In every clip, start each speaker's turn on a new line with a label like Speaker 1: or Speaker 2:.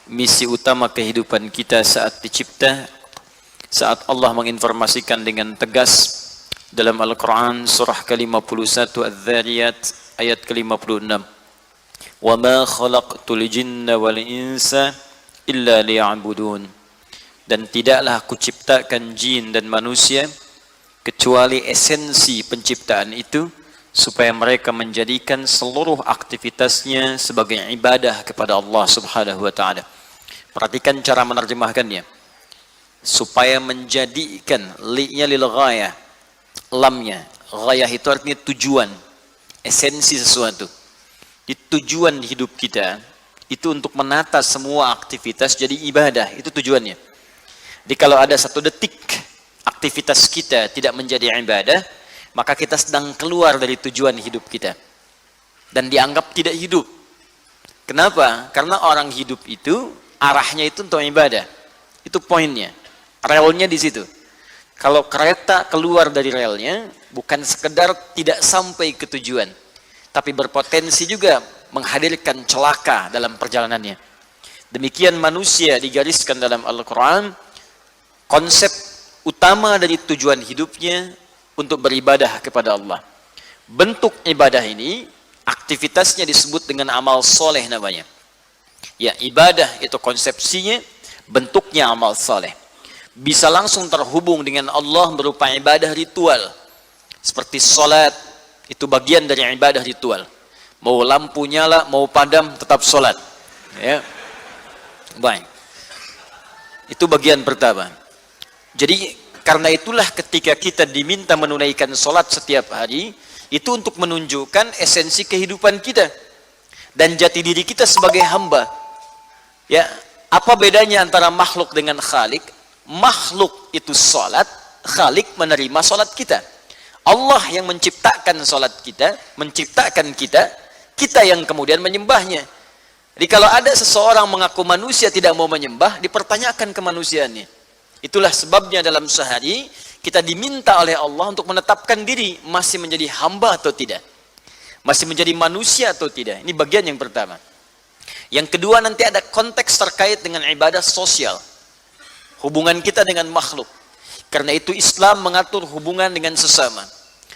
Speaker 1: misi utama kehidupan kita saat dicipta, saat Allah menginformasikan dengan tegas dalam Al-Quran surah ke-51 Adz-Dzariyat ayat ke-56, wa ma khalaqtul jinna wal insa illa liya'budun, dan tidaklah aku ciptakan jin dan manusia kecuali esensi penciptaan itu supaya mereka menjadikan seluruh aktivitasnya sebagai ibadah kepada Allah Subhanahu wa taala. Perhatikan cara menerjemahkannya. Supaya menjadikan, li-nya lil ghayah, lamnya, ghayah itu artinya tujuan, esensi sesuatu. Di tujuan hidup kita itu untuk menata semua aktivitas jadi ibadah, itu tujuannya. Jadi kalau ada satu detik aktivitas kita tidak menjadi ibadah, maka kita sedang keluar dari tujuan hidup kita dan dianggap tidak hidup. Kenapa? Karena orang hidup itu arahnya itu untuk ibadah. Itu poinnya. Relnya di situ. Kalau kereta keluar dari relnya, bukan sekedar tidak sampai ke tujuan, tapi berpotensi juga menghadirkan celaka dalam perjalanannya. Demikian manusia digariskan dalam Al-Quran, konsep utama dari tujuan hidupnya untuk beribadah kepada Allah. Bentuk ibadah ini, aktivitasnya disebut dengan amal soleh namanya. Ya, ibadah itu konsepsinya, bentuknya amal soleh. Bisa langsung terhubung dengan Allah berupa ibadah ritual. Seperti sholat, itu bagian dari ibadah ritual. Mau lampu nyala, mau padam, tetap sholat. Ya. Baik. Itu bagian pertama. Jadi, karena itulah ketika kita diminta menunaikan sholat setiap hari, itu untuk menunjukkan esensi kehidupan kita dan jati diri kita sebagai hamba. Ya, apa bedanya antara makhluk dengan khalik? Makhluk itu sholat, khalik menerima sholat kita. Allah yang menciptakan sholat kita, menciptakan kita, kita yang kemudian menyembahnya. Jadi kalau ada seseorang mengaku manusia tidak mau menyembah, dipertanyakan kemanusiaannya. Itulah sebabnya dalam sehari kita diminta oleh Allah untuk menetapkan diri masih menjadi hamba atau tidak, masih menjadi manusia atau tidak. Ini bagian yang pertama. Yang kedua, nanti ada konteks terkait dengan ibadah sosial, hubungan kita dengan makhluk. Karena itu Islam mengatur hubungan dengan sesama.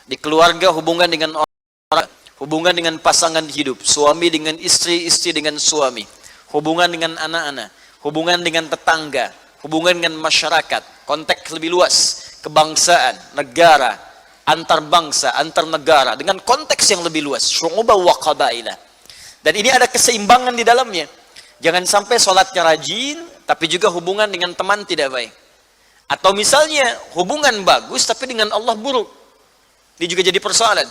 Speaker 1: Di keluarga hubungan dengan orang, hubungan dengan pasangan hidup, suami dengan istri, istri dengan suami, hubungan dengan anak-anak, hubungan dengan tetangga, hubungan dengan masyarakat, konteks lebih luas, kebangsaan, negara, antar bangsa, antar negara, dengan konteks yang lebih luas, syu'uba wa qabailah. Dan ini ada keseimbangan di dalamnya. Jangan sampai sholatnya rajin, tapi juga hubungan dengan teman tidak baik. Atau misalnya hubungan bagus, tapi dengan Allah buruk. Ini juga jadi persoalan.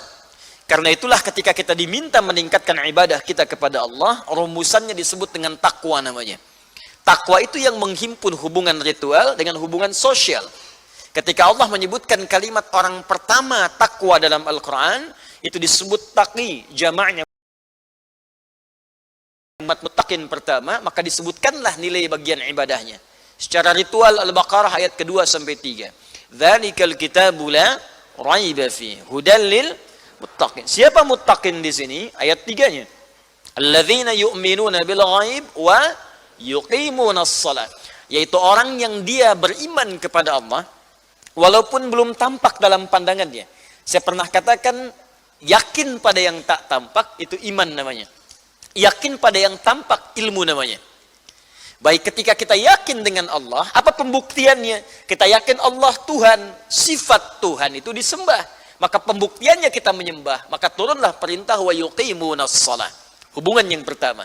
Speaker 1: Karena itulah ketika kita diminta meningkatkan ibadah kita kepada Allah, rumusannya disebut dengan takwa namanya. Takwa itu yang menghimpun hubungan ritual dengan hubungan sosial. Ketika Allah menyebutkan kalimat orang pertama takwa dalam Al-Quran, itu disebut taqi, jamaknya kalimat muttaqin pertama, maka disebutkanlah nilai bagian ibadahnya. Secara ritual Al-Baqarah ayat kedua sampai 3. Dzalikal kitabu la raiba fihi hudal lil muttaqin. Siapa muttaqin di sini? Ayat 3-nya. Alladzina yu'minuna bil ghaib wa yuqimunas shalah, yaitu orang yang dia beriman kepada Allah walaupun belum tampak dalam pandangannya. Saya pernah katakan, yakin pada yang tak tampak itu iman namanya. Yakin pada yang tampak ilmu namanya. Baik, ketika kita yakin dengan Allah, apa pembuktiannya? Kita yakin Allah Tuhan, sifat Tuhan itu disembah, maka pembuktiannya kita menyembah, maka turunlah perintah wa yuqimunas shalah. Hubungan yang pertama.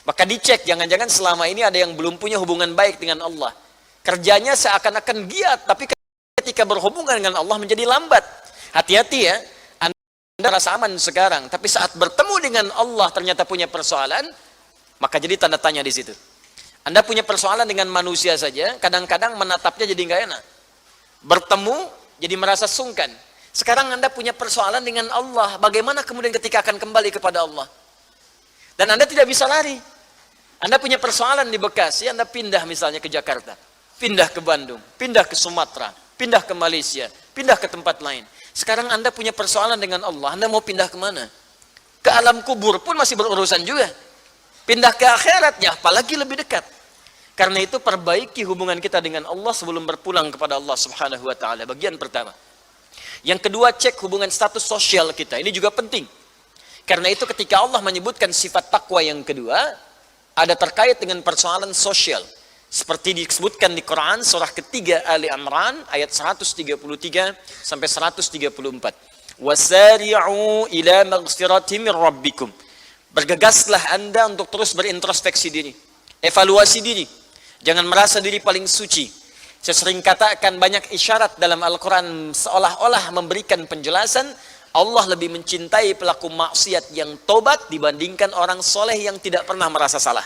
Speaker 1: Maka dicek, jangan-jangan selama ini ada yang belum punya hubungan baik dengan Allah. Kerjanya seakan-akan giat, tapi ketika berhubungan dengan Allah menjadi lambat. Hati-hati ya, Anda rasa aman sekarang, tapi saat bertemu dengan Allah ternyata punya persoalan, maka jadi tanda tanya di situ. Anda punya persoalan dengan manusia saja, kadang-kadang menatapnya jadi nggak enak. Bertemu, jadi merasa sungkan. Sekarang Anda punya persoalan dengan Allah, bagaimana kemudian ketika akan kembali kepada Allah? Dan Anda tidak bisa lari. Anda punya persoalan di Bekasi, Anda pindah misalnya ke Jakarta, pindah ke Bandung, pindah ke Sumatera, pindah ke Malaysia, pindah ke tempat lain. Sekarang Anda punya persoalan dengan Allah, Anda mau pindah kemana? Ke alam kubur pun masih berurusan juga. Pindah ke akhirat, ya apalagi lebih dekat.
Speaker 2: Karena itu perbaiki hubungan kita dengan Allah sebelum berpulang kepada Allah Subhanahu wa taala. Bagian pertama. Yang kedua, cek hubungan status sosial kita. Ini juga penting. Karena itu ketika Allah menyebutkan sifat takwa yang kedua, ada terkait dengan persoalan sosial. Seperti disebutkan di Quran surah ketiga Ali Imran ayat 133 sampai 134. Wasari'u ila maghfirati min rabbikum. Bergegaslah Anda untuk terus berintrospeksi diri, evaluasi diri. Jangan merasa diri paling suci. Saya sering katakan banyak isyarat dalam Al-Quran seolah-olah memberikan penjelasan Allah lebih mencintai pelaku maksiat yang tobat dibandingkan orang soleh yang tidak pernah merasa salah.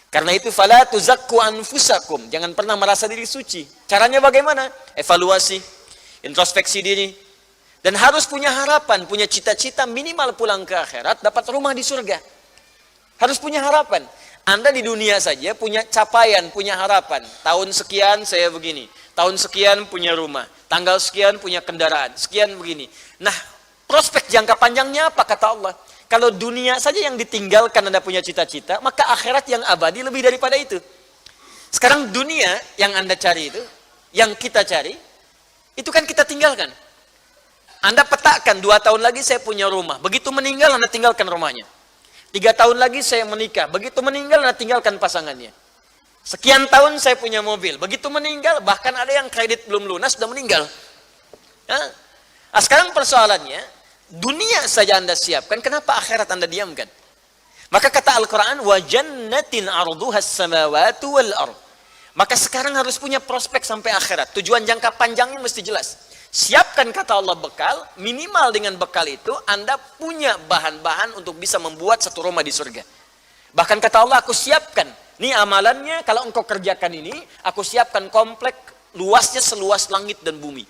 Speaker 2: Karena itu fala tuzakku anfusakum, jangan pernah merasa diri suci. Caranya bagaimana? Evaluasi, introspeksi diri, dan harus punya harapan, punya cita-cita minimal pulang ke akhirat dapat rumah di surga. Harus punya harapan. Anda di dunia saja punya capaian, punya harapan. Tahun sekian saya begini, tahun sekian punya rumah, tanggal sekian punya kendaraan, sekian begini. Nah, prospek jangka panjangnya apa kata Allah? Kalau dunia saja yang ditinggalkan Anda punya cita-cita, maka akhirat yang abadi lebih daripada itu. Sekarang dunia yang Anda cari itu, yang kita cari, itu kan kita tinggalkan. Anda petakan 2 tahun lagi saya punya rumah. Begitu meninggal Anda tinggalkan rumahnya. 3 tahun lagi saya menikah. Begitu meninggal Anda tinggalkan pasangannya. Sekian tahun saya punya mobil. Begitu meninggal, bahkan ada yang kredit belum lunas sudah meninggal. Nah, sekarang persoalannya, dunia saja Anda siapkan, kenapa akhirat Anda diamkan? Maka kata Al-Quran, wa jannatin arduhas samawati wal ard. Maka sekarang harus punya prospek sampai akhirat. Tujuan jangka panjangnya mesti jelas. Siapkan kata Allah bekal, minimal dengan bekal itu Anda punya bahan-bahan untuk bisa membuat satu rumah di surga. Bahkan kata Allah, aku siapkan. Ini amalannya, kalau engkau kerjakan ini, aku siapkan komplek luasnya seluas langit dan bumi.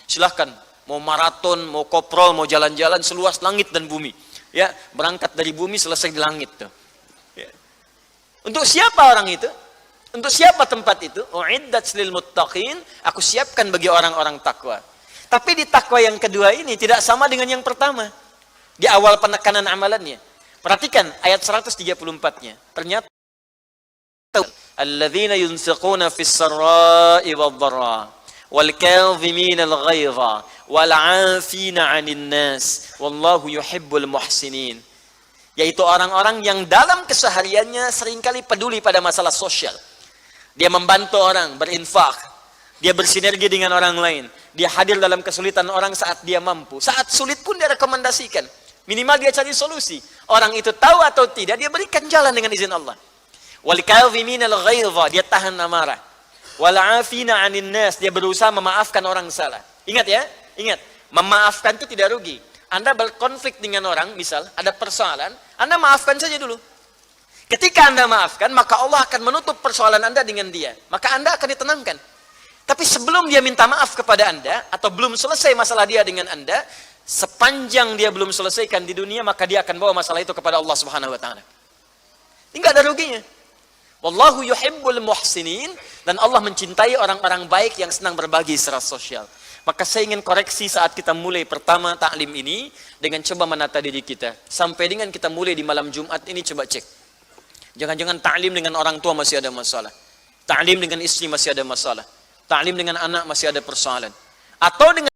Speaker 2: Silahkan, mau maraton, mau koprol, mau jalan-jalan seluas langit dan bumi. Ya, berangkat dari bumi selesai di langit tuh. Ya. Untuk siapa orang itu? Untuk siapa tempat itu? Uiddat lil muttaqin, aku siapkan bagi orang-orang takwa. Tapi di takwa yang kedua ini tidak sama dengan yang pertama. Di awal penekanan amalannya. Perhatikan ayat 134-nya. Ternyata alladzina yunfiquna fis sarra'i wad-dharra wal kadhimina al-ghaidha wal 'afina 'anil nas wallahu yuhibbul muhsinin. Yaitu orang-orang yang dalam kesehariannya seringkali peduli pada masalah sosial. Dia membantu orang, berinfak. Dia bersinergi dengan orang lain. Dia hadir dalam kesulitan orang saat dia mampu. Saat sulit pun dia rekomendasikan. Minimal dia cari solusi. Orang itu tahu atau tidak, dia berikan jalan dengan izin Allah. Wal kadhiminal ghaidha, dia tahan amarah. Wal 'afina 'anil nas, dia berusaha memaafkan orang salah. Ingat ya, ingat. Memaafkan itu tidak rugi. Anda berkonflik dengan orang, misal ada persoalan, Anda maafkan saja dulu. Ketika Anda maafkan, maka Allah akan menutup persoalan Anda dengan dia. Maka Anda akan ditenangkan. Tapi sebelum dia minta maaf kepada Anda, atau belum selesai masalah dia dengan Anda, sepanjang dia belum selesaikan di dunia, maka dia akan bawa masalah itu kepada Allah Subhanahu wa taala. Ini enggak ada ruginya. Wallahu yuhibbul muhsinin, dan Allah mencintai orang-orang baik yang senang berbagi secara sosial. Maka saya ingin koreksi saat kita mulai pertama taklim ini, dengan coba menata diri kita. Sampai dengan kita mulai di malam Jumat ini, coba cek. Jangan-jangan ta'lim dengan orang tua masih ada masalah. Ta'lim dengan istri masih ada masalah. Ta'lim dengan anak masih ada persoalan. Atau dengan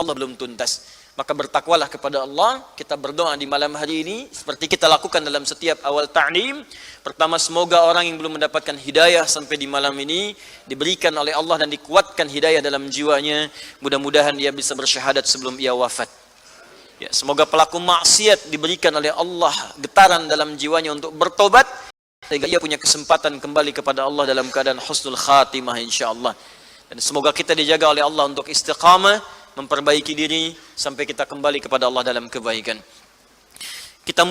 Speaker 2: Allah belum tuntas. Maka bertakwalah kepada Allah. Kita berdoa di malam hari ini seperti kita lakukan dalam setiap awal ta'lim. Pertama, semoga orang yang belum mendapatkan hidayah sampai di malam ini diberikan oleh Allah dan dikuatkan hidayah dalam jiwanya. Mudah-mudahan dia bisa bersyahadat sebelum ia wafat. Ya, semoga pelaku maksiat diberikan oleh Allah getaran dalam jiwanya untuk bertobat sehingga ia punya kesempatan kembali kepada Allah dalam keadaan husnul khatimah insyaallah. Dan semoga kita dijaga oleh Allah untuk istiqamah, memperbaiki diri sampai kita kembali kepada Allah dalam kebaikan. Kita mulai